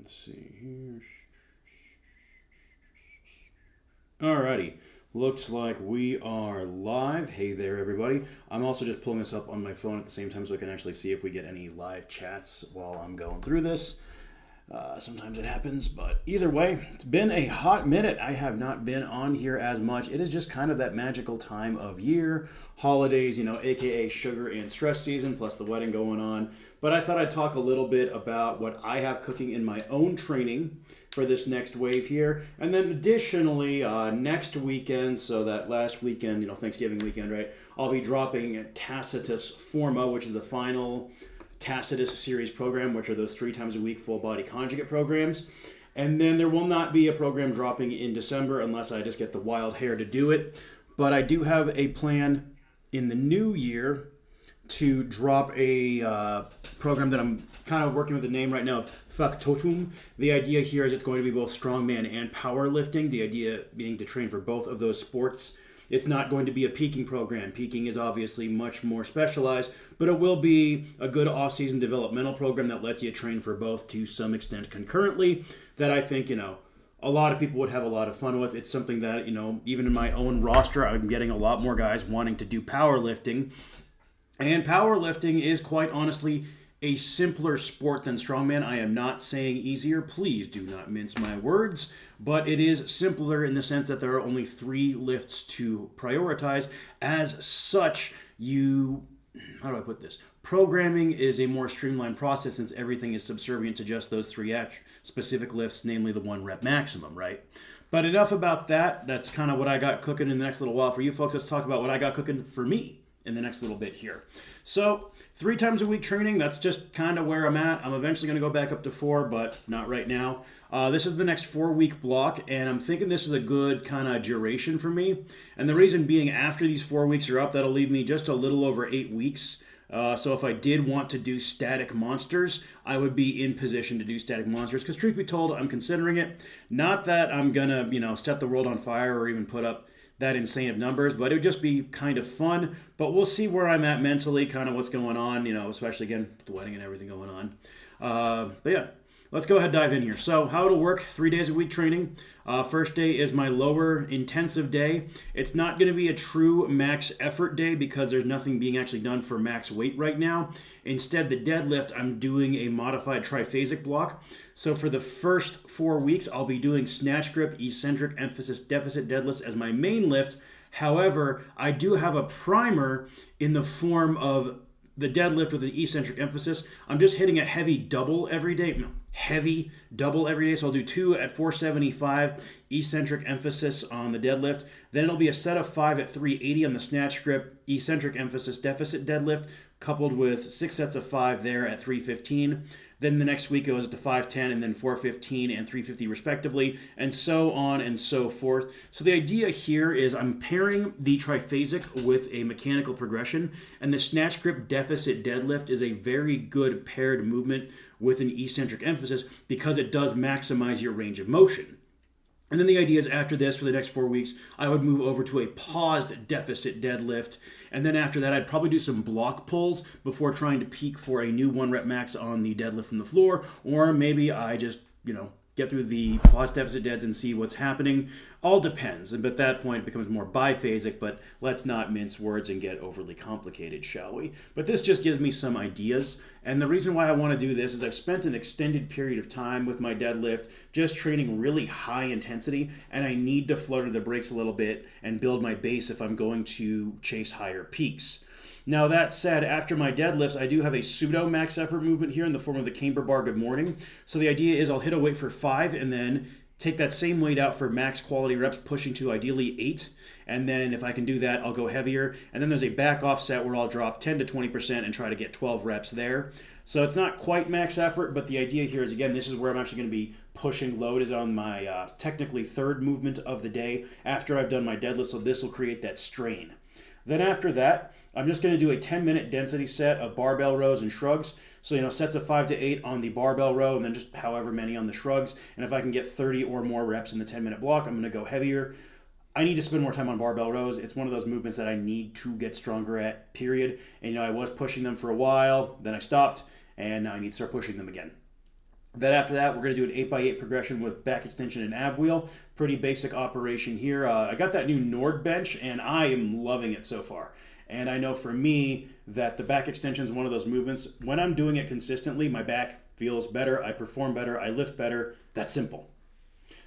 Let's see here. Alrighty. Looks like we are live. Hey there, everybody. I'm also just pulling this up on my phone at the same time so I can actually see if we get any live chats while I'm going through this. Sometimes it happens, but either way, it's been a hot minute. I have not been on here as much. It is just kind of that magical time of year, holidays, aka sugar and stress season, plus the wedding going on. But I thought I'd talk a little bit about what I have cooking in my own training for this next wave here. And then additionally, next weekend, so that last weekend, Thanksgiving weekend, right, I'll be dropping Tacitus Forma, which is the final Tacitus series program, which are those 3 times a week full body conjugate programs. And then there will not be a program dropping in December unless I just get the wild hair to do it. But I do have a plan in the new year to drop a program that I'm kind of working with the name right now of Factotum. The idea here is it's going to be both strongman and powerlifting. The idea being to train for both of those sports. It's not going to be a peaking program. Peaking is obviously much more specialized, but it will be a good off-season developmental program that lets you train for both to some extent concurrently that I think, a lot of people would have a lot of fun with. It's something that, even in my own roster, I'm getting a lot more guys wanting to do powerlifting. And powerlifting is quite honestly a simpler sport than strongman. I am not saying easier. Please do not mince my words. But it is simpler in the sense that there are only 3 lifts to prioritize. As such, how do I put this? Programming is a more streamlined process since everything is subservient to just those 3 specific lifts, namely the 1 rep maximum, right? But enough about that. That's kind of what I got cooking in the next little while for you folks. Let's talk about what I got cooking for me in the next little bit here. So 3 times a week training, that's just kind of where I'm at. I'm eventually going to go back up to 4, but not right now. This is the next 4-week block, and I'm thinking this is a good kind of duration for me. And the reason being, after these 4 weeks are up, that'll leave me just a little over 8 weeks. So if I did want to do static monsters, I would be in position to do static monsters. Because truth be told, I'm considering it. Not that I'm going to, set the world on fire or even put up that insane of numbers, but it would just be kind of fun. But we'll see where I'm at mentally, kind of what's going on, especially again, the wedding and everything going on. But yeah, let's go ahead and dive in here. So how it'll work, 3 days a week training. First day is my lower intensive day. It's not going to be a true max effort day because there's nothing being actually done for max weight right now. Instead, the deadlift, I'm doing a modified triphasic block. So for the first 4 weeks, I'll be doing snatch grip, eccentric, emphasis, deficit deadlifts as my main lift. However, I do have a primer in the form of the deadlift with an eccentric emphasis. I'm just hitting a heavy double every day. No, heavy double every day. So I'll do 2 at 475, eccentric emphasis on the deadlift. Then it'll be a set of 5 at 380 on the snatch grip, eccentric emphasis, deficit deadlift, coupled with 6 sets of 5 there at 315. Then the next week it goes to 510 and then 415 and 350 respectively, and so on and so forth. So the idea here is I'm pairing the triphasic with a mechanical progression, and the snatch grip deficit deadlift is a very good paired movement with an eccentric emphasis because it does maximize your range of motion. And then the idea is after this, for the next 4 weeks, I would move over to a paused deficit deadlift. And then after that, I'd probably do some block pulls before trying to peak for a new 1 rep max on the deadlift from the floor. Or maybe I just, get through the paused deficit deads and see what's happening. All depends. And at that point, it becomes more biphasic, but let's not mince words and get overly complicated, shall we? But this just gives me some ideas. And the reason why I want to do this is I've spent an extended period of time with my deadlift just training really high intensity, and I need to flutter the brakes a little bit and build my base if I'm going to chase higher peaks. Now that said, after my deadlifts, I do have a pseudo max effort movement here in the form of the camber bar good morning. So the idea is I'll hit a weight for 5 and then take that same weight out for max quality reps, pushing to ideally 8. And then if I can do that, I'll go heavier. And then there's a back off set where I'll drop 10 to 20% and try to get 12 reps there. So it's not quite max effort, but the idea here is, again, this is where I'm actually going to be pushing load is on my technically 3rd movement of the day after I've done my deadlift. So this will create that strain. Then after that, I'm just going to do a 10-minute density set of barbell rows and shrugs. So, sets of 5 to 8 on the barbell row and then just however many on the shrugs. And if I can get 30 or more reps in the 10-minute block, I'm going to go heavier. I need to spend more time on barbell rows. It's one of those movements that I need to get stronger at, period. And, I was pushing them for a while, then I stopped, and now I need to start pushing them again. Then after that, we're going to do an 8x8 progression with back extension and ab wheel. Pretty basic operation here. I got that new Nord bench, and I am loving it so far. And I know for me that the back extension is one of those movements. When I'm doing it consistently, my back feels better, I perform better, I lift better. That's simple.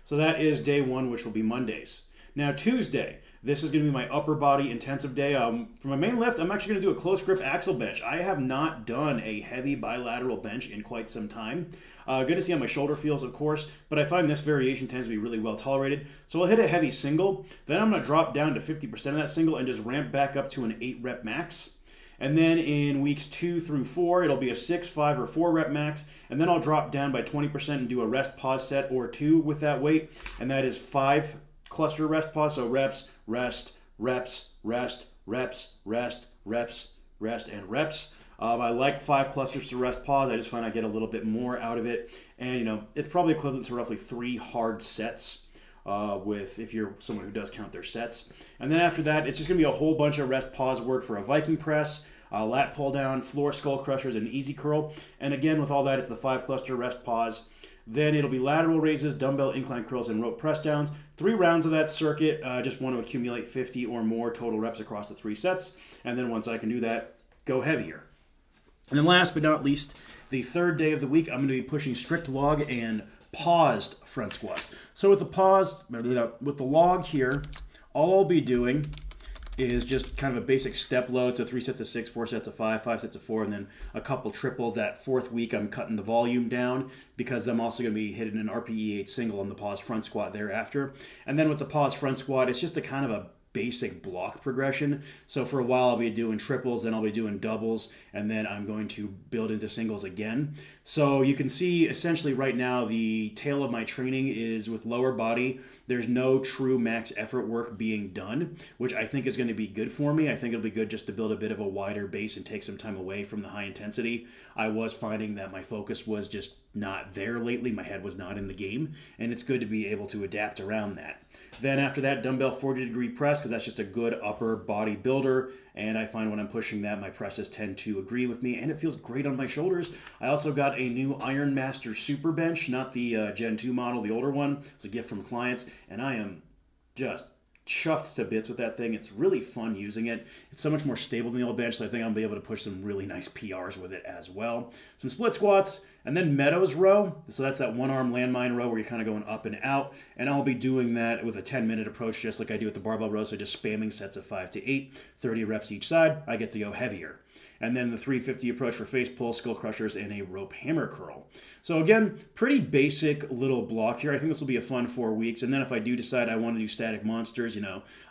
So that is day one, which will be Mondays. Now Tuesday, this is going to be my upper body intensive day. For my main lift, I'm actually going to do a close grip axle bench. I have not done a heavy bilateral bench in quite some time. Good to see how my shoulder feels, of course, but I find this variation tends to be really well tolerated. So I'll hit a heavy single, then I'm going to drop down to 50% of that single and just ramp back up to an 8 rep max. And then in weeks 2 through 4, it'll be a 6, 5, or 4 rep max. And then I'll drop down by 20% and do a rest pause set or 2 with that weight. And that is 5 cluster rest pause. So reps, rest, reps, rest, reps, rest, reps, rest, and reps. I like 5 clusters to rest pause. I just find I get a little bit more out of it. And, it's probably equivalent to roughly 3 hard sets. If you're someone who does count their sets. And then after that, it's just going to be a whole bunch of rest pause work for a Viking press, lat pull down, floor skull crushers, and easy curl. And again, with all that, it's the 5 cluster rest pause. Then it'll be lateral raises, dumbbell incline curls, and rope press downs. 3 rounds of that circuit. Just want to accumulate 50 or more total reps across the 3 sets. And then once I can do that, go heavier. And then last but not least, the third day of the week, I'm going to be pushing strict log and paused front squats. So with the log here, all I'll be doing is just kind of a basic step load. So 3 sets of 6, 4 sets of 5, 5 sets of 4, and then a couple triples. That 4th week, I'm cutting the volume down because I'm also going to be hitting an RPE 8 single on the paused front squat thereafter. And then with the paused front squat, it's just a kind of a basic block progression. So for a while I'll be doing triples, then I'll be doing doubles, and then I'm going to build into singles again. So you can see essentially right now the tail of my training is with lower body. There's no true max effort work being done, which I think is going to be good for me. I think it'll be good just to build a bit of a wider base and take some time away from the high intensity. I was finding that my focus was just not there lately. My head was not in the game, and it's good to be able to adapt around that. Then after that, dumbbell 40-degree press, because that's just a good upper body builder, and I find when I'm pushing that, my presses tend to agree with me, and it feels great on my shoulders. I also got a new Iron Master Super Bench, not the Gen 2 model, the older one. It's a gift from clients, and I am just chuffed to bits with that thing. It's really fun using it. It's so much more stable than the old bench, so I think I'll be able to push some really nice PRs with it as well. Some split squats, and then Meadows row. So that's that one-arm landmine row where you're kind of going up and out, and I'll be doing that with a 10-minute approach just like I do with the barbell row, so just spamming sets of 5 to 8, 30 reps each side. I get to go heavier. And then the 350 approach for face pull, skull crushers, and a rope hammer curl. So again, pretty basic little block here. I think this will be a fun 4 weeks. And then if I do decide I want to do static monsters,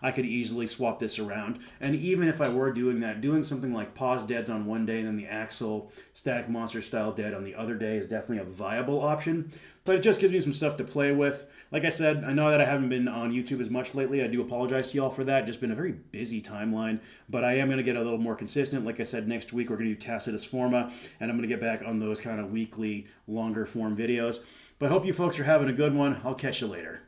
I could easily swap this around. And even if I were doing that, doing something like pause deads on one day and then the axle static monster style dead on the other day is definitely a viable option. But it just gives me some stuff to play with. Like I said, I know that I haven't been on YouTube as much lately. I do apologize to y'all for that. Just been a very busy timeline, but I am going to get a little more consistent. Like I said, next week we're going to do Tacitus Forma, and I'm going to get back on those kind of weekly, longer form videos. But I hope you folks are having a good one. I'll catch you later.